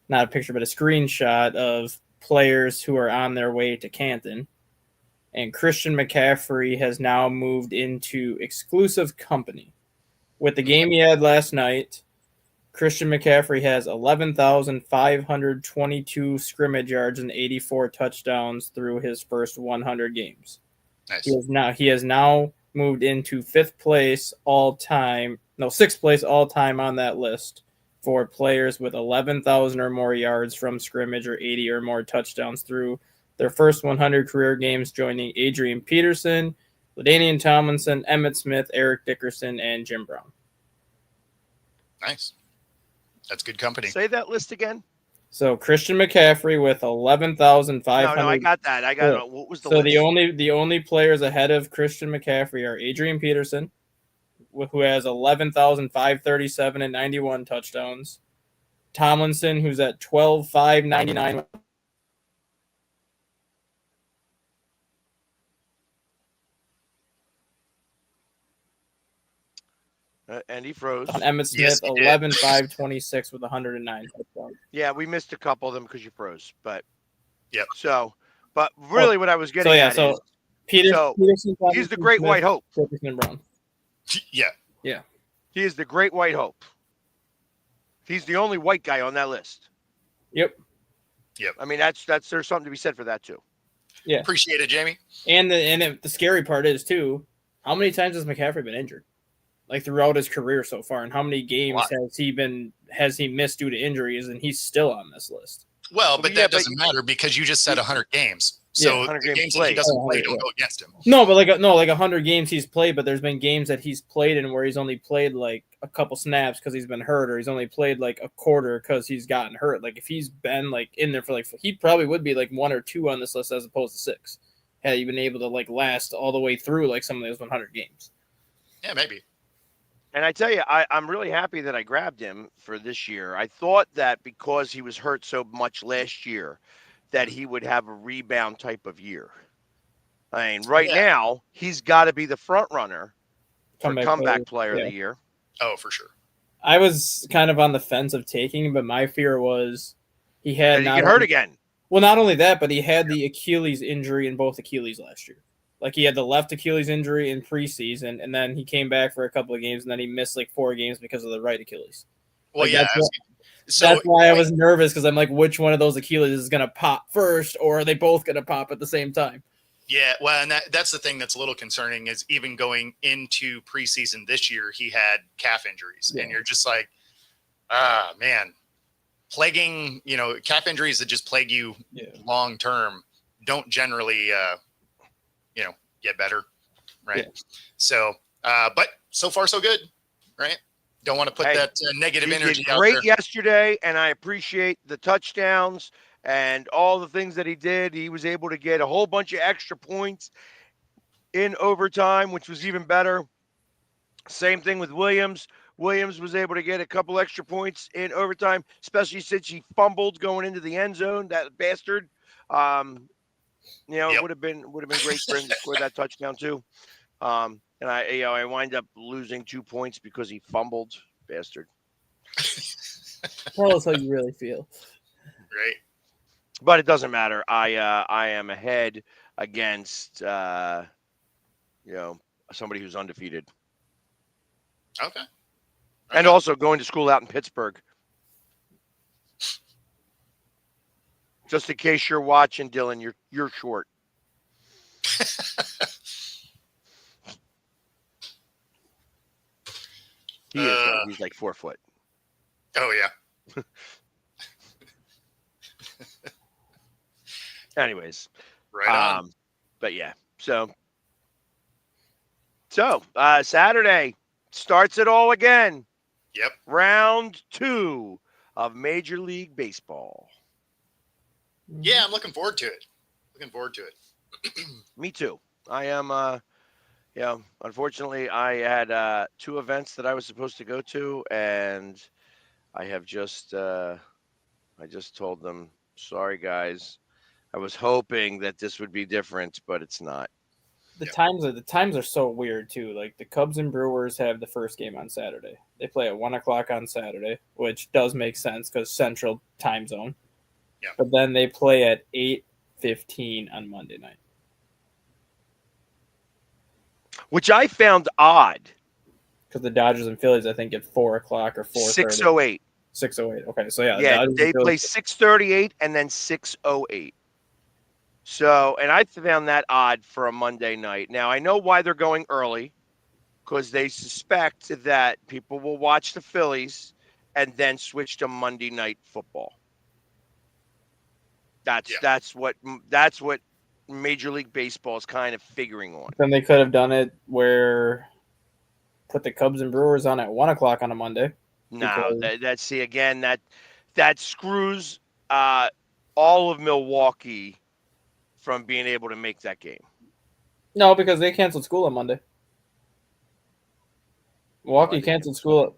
not a picture, but a screenshot of players who are on their way to Canton. And Christian McCaffrey has now moved into exclusive company. With the game he had last night, Christian McCaffrey has 11,522 scrimmage yards and 84 touchdowns through his first 100 games. Nice. He has now moved into 6th place all time on that list for players with 11,000 or more yards from scrimmage or 80 or more touchdowns through their first 100 career games, joining Adrian Peterson, LaDainian Tomlinson, Emmitt Smith, Eric Dickerson, and Jim Brown. Nice. That's good company. Say that list again. So Christian McCaffrey with 11,500. No, I got that. I got it. What was the list? the only players ahead of Christian McCaffrey are Adrian Peterson, who has 11,537 and 91 touchdowns. Tomlinson, who's at 12,599. And he froze. On Emmitt Smith, Yes, he did. 11,526 with 109 touchdowns. Yeah, we missed a couple of them because you froze. But Yep. So, but really, what I was getting at is Peterson, he's the great white hope. Dickerson, Brown. Yeah. He is the great white hope. He's the only white guy on that list. Yep. I mean, there's something to be said for that too. Yeah. Appreciate it, Jamie. And the scary part is too, how many times has McCaffrey been injured? Like throughout his career so far, and how many games has he missed due to injuries, and he's still on this list? Well, but that doesn't matter because you just said 100 games. So 100 the games that played. he doesn't play don't go against him. No, but 100 games he's played, but there's been games that he's played in where he's only played like a couple snaps because he's been hurt, or he's only played like a quarter because he's gotten hurt. Like if he's been like in there for he probably would be like 1 or 2 on this list as opposed to 6. Had he been able to like last all the way through like some of those 100 games. Yeah, maybe. And I tell you, I'm really happy that I grabbed him for this year. I thought that because he was hurt so much last year, that he would have a rebound type of year. I mean, now, he's got to be the front runner for comeback player of the year. Oh, for sure. I was kind of on the fence of taking him, but my fear was he had Did he get hurt again? Well, not only that, but he had the Achilles injury in both Achilles last year. Like he had the left Achilles injury in preseason, and then he came back for a couple of games, and then he missed like 4 games because of the right Achilles. Well, like, yeah. That's why I was nervous because I'm like, which one of those Achilles is going to pop first, or are they both going to pop at the same time? Yeah, well, and that's the thing that's a little concerning is even going into preseason this year, he had calf injuries, and you're just like, man, plaguing, calf injuries that just plague you long term don't generally, get better, right? Yeah. So, but so far so good, right? Don't want to put that negative energy out there. He did great yesterday, and I appreciate the touchdowns and all the things that he did. He was able to get a whole bunch of extra points in overtime, which was even better. Same thing with Williams. Williams was able to get a couple extra points in overtime, especially since he fumbled going into the end zone. That bastard. It Yep. would have been great for him to score that touchdown too. And I wind up losing 2 points because he fumbled, bastard. Tell us how you really feel. Right. But it doesn't matter. I am ahead against somebody who's undefeated. Okay. And also going to school out in Pittsburgh. Just in case you're watching, Dylan, you're short. He is. He's like 4 foot. Oh yeah. Anyways, Right on. but yeah. So Saturday starts it all again. Yep. Round 2 of Major League Baseball. Yeah, I'm looking forward to it. Me too. I am. Unfortunately, I had 2 events that I was supposed to go to, and I have just. I just told them, sorry guys. I was hoping that this would be different, but it's not. The times are so weird too. Like the Cubs and Brewers have the first game on Saturday. They play at 1:00 on Saturday, which does make sense because Central Time Zone. Yeah. But then they play at 8:15 on Monday night. Which I found odd. Because the Dodgers and Phillies, I think, at 4:00 or 4:30. 6:08. 6:08. Okay, so yeah. Yeah, Dodgers they and play Phillies- 6:38 and then 6:08. So, and I found that odd for a Monday night. Now, I know why they're going early, because they suspect that people will watch the Phillies and then switch to Monday Night Football. That's what Major League Baseball is kind of figuring on. Then they could have done it where put the Cubs and Brewers on at 1:00 on a Monday. No, that screws all of Milwaukee from being able to make that game. No, because they canceled school on Monday. Milwaukee canceled school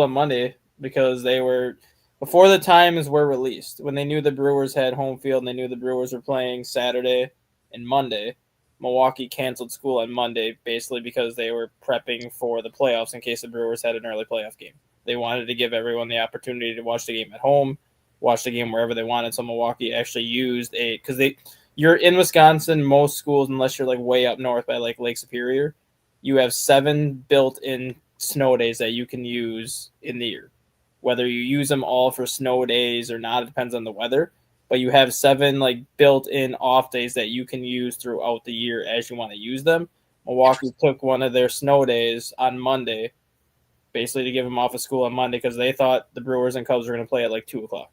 on Monday because they were before the times were released. When they knew the Brewers had home field and they knew the Brewers were playing Saturday and Monday, Milwaukee canceled school on Monday basically because they were prepping for the playoffs in case the Brewers had an early playoff game. They wanted to give everyone the opportunity to watch the game at home, watch the game wherever they wanted. So Milwaukee actually used you're in Wisconsin, most schools, unless you're like way up north by like Lake Superior, you have 7 built-in snow days that you can use in the year. Whether you use them all for snow days or not, it depends on the weather. But you have 7 like built-in off days that you can use throughout the year as you want to use them. Milwaukee took one of their snow days on Monday, basically to give them off of school on Monday because they thought the Brewers and Cubs were going to play at like 2:00.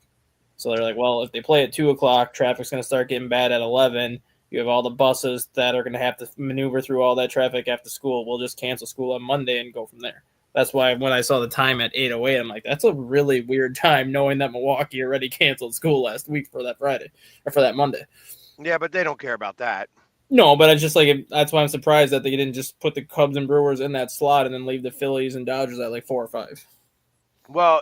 So they're like, well, if they play at 2:00, traffic's going to start getting bad at 11. You have all the buses that are going to have to maneuver through all that traffic after school. We'll just cancel school on Monday and go from there. That's why when I saw the time at 8:08, I'm like, that's a really weird time knowing that Milwaukee already canceled school last week for that Friday or for that Monday. Yeah, but they don't care about that. No, but it's just like that's why I'm surprised that they didn't just put the Cubs and Brewers in that slot and then leave the Phillies and Dodgers at like 4 or 5. Well,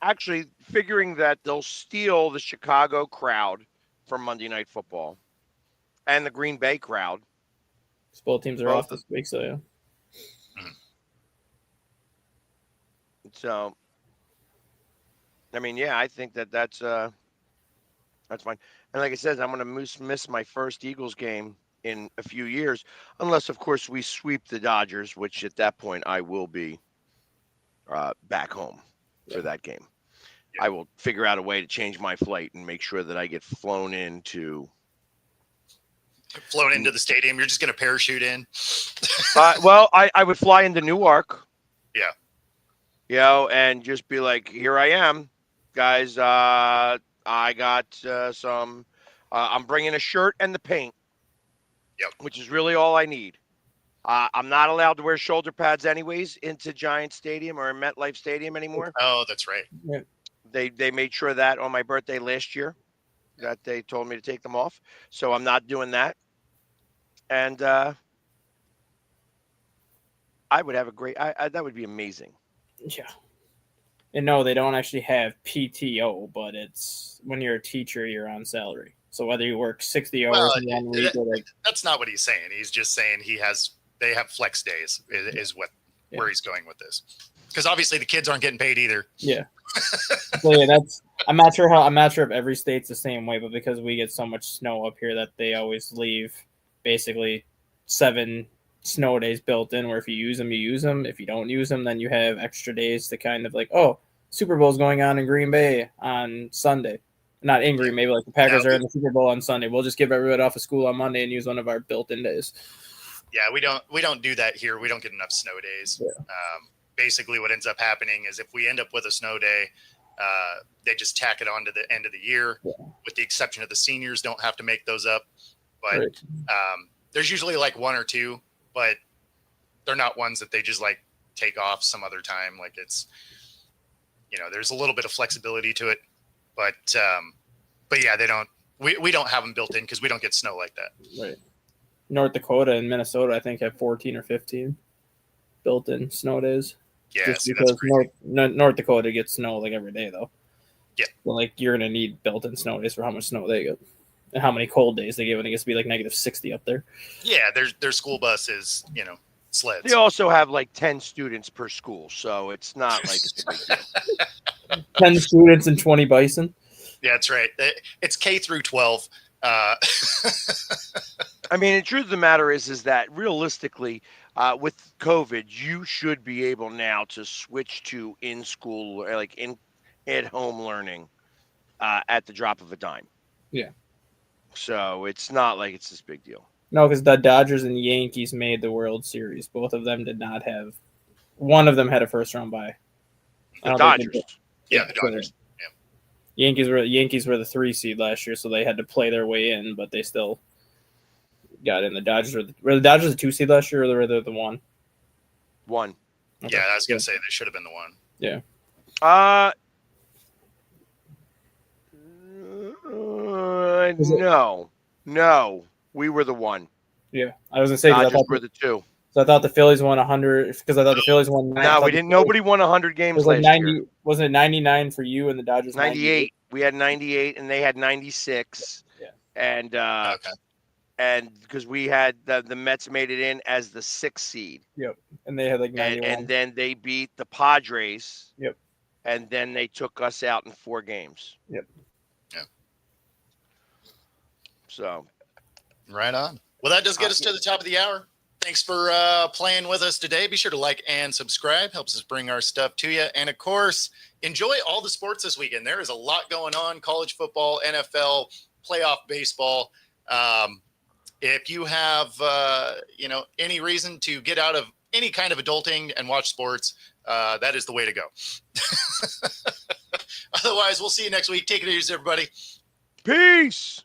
actually, figuring that they'll steal the Chicago crowd from Monday Night Football and the Green Bay crowd. Both teams are off this week, so yeah. So, I mean, yeah, I think that's fine. And like I said, I'm going to miss my first Eagles game in a few years, unless, of course, we sweep the Dodgers, which at that point I will be back home for that game. Yeah. I will figure out a way to change my flight and make sure that I get flown into the stadium. You're just going to parachute in. Well, I would fly into Newark. Yeah. And just be like, here I am, guys. I got some. I'm bringing a shirt and the paint. Yep. Which is really all I need. I'm not allowed to wear shoulder pads anyways into Giant Stadium or MetLife Stadium anymore. Oh, that's right. Yeah. They made sure that on my birthday last year that they told me to take them off. So I'm not doing that. And I would have a great. That would be amazing. Yeah. And no, they don't actually have PTO, but it's when you're a teacher, you're on salary. So whether you work 60 hours Well, in 1 week or like, that's not what he's saying. He's just saying they have flex days is where he's going with this. Because obviously the kids aren't getting paid either. yeah. So yeah, I'm not sure if every state's the same way, but because we get so much snow up here that they always leave basically 7 snow days built in, where if you use them, you use them. If you don't use them, then you have extra days to kind of like, oh, Super Bowl's going on in Green Bay on Sunday. Not in Green Bay, but like the Packers are in the Super Bowl on Sunday. We'll just give everybody off of school on Monday and use one of our built-in days. Yeah, we don't do that here. We don't get enough snow days. Yeah. Basically, what ends up happening is if we end up with a snow day, they just tack it on to the end of the year, with the exception of the seniors don't have to make those up. But Right. There's usually like 1 or 2, but they're not ones that they just like take off some other time. Like it's, there's a little bit of flexibility to it, but yeah, we don't have them built in because we don't get snow like that. Right. North Dakota and Minnesota, I think, have 14 or 15 built-in snow days. Yeah, Just see, because that's crazy. North Dakota gets snow like every day, though. Yeah. So, like, you're going to need built-in snow days for how much snow they get and how many cold days they get when it gets to be like negative 60 up there. Yeah, their school bus is, sleds. They also have like 10 students per school, so it's not like it's a big deal. 10 students and 20 bison. Yeah, that's right. It's K through 12. I mean, the truth of the matter is that realistically, with COVID, you should be able now to switch to in-school, or like at-home learning at the drop of a dime. Yeah. So it's not like it's this big deal. No, because the Dodgers and Yankees made the World Series. Both of them did not have. One of them had a first-round bye. The Dodgers. Yeah, the Dodgers. Yankees were the 3 seed last year, so they had to play their way in, but they still got in. The Dodgers were the Dodgers the 2 seed last year, or were they the 1? 1. Okay. Yeah, I was gonna say they should have been the 1. Yeah. No, we were the 1. Yeah, I was gonna say Dodgers were the 2. So I thought the Phillies won 100 because I thought the Phillies won. No, we didn't. Nobody won 100 games last year. Wasn't it 99 for you and the Dodgers? 98. We had 98, and they had 96. Yeah. And and because we had the Mets made it in as the 6th seed. Yep. And they had like 91. And then they beat the Padres. Yep. And then they took us out in 4 games. Yep. Yeah. So. Right on. Well, that does get us to the top of the hour. Thanks for playing with us today. Be sure to like and subscribe. Helps us bring our stuff to you. And, of course, enjoy all the sports this weekend. There is a lot going on. College football, NFL, playoff baseball. If you have, any reason to get out of any kind of adulting and watch sports, that is the way to go. Otherwise, we'll see you next week. Take it easy, everybody. Peace.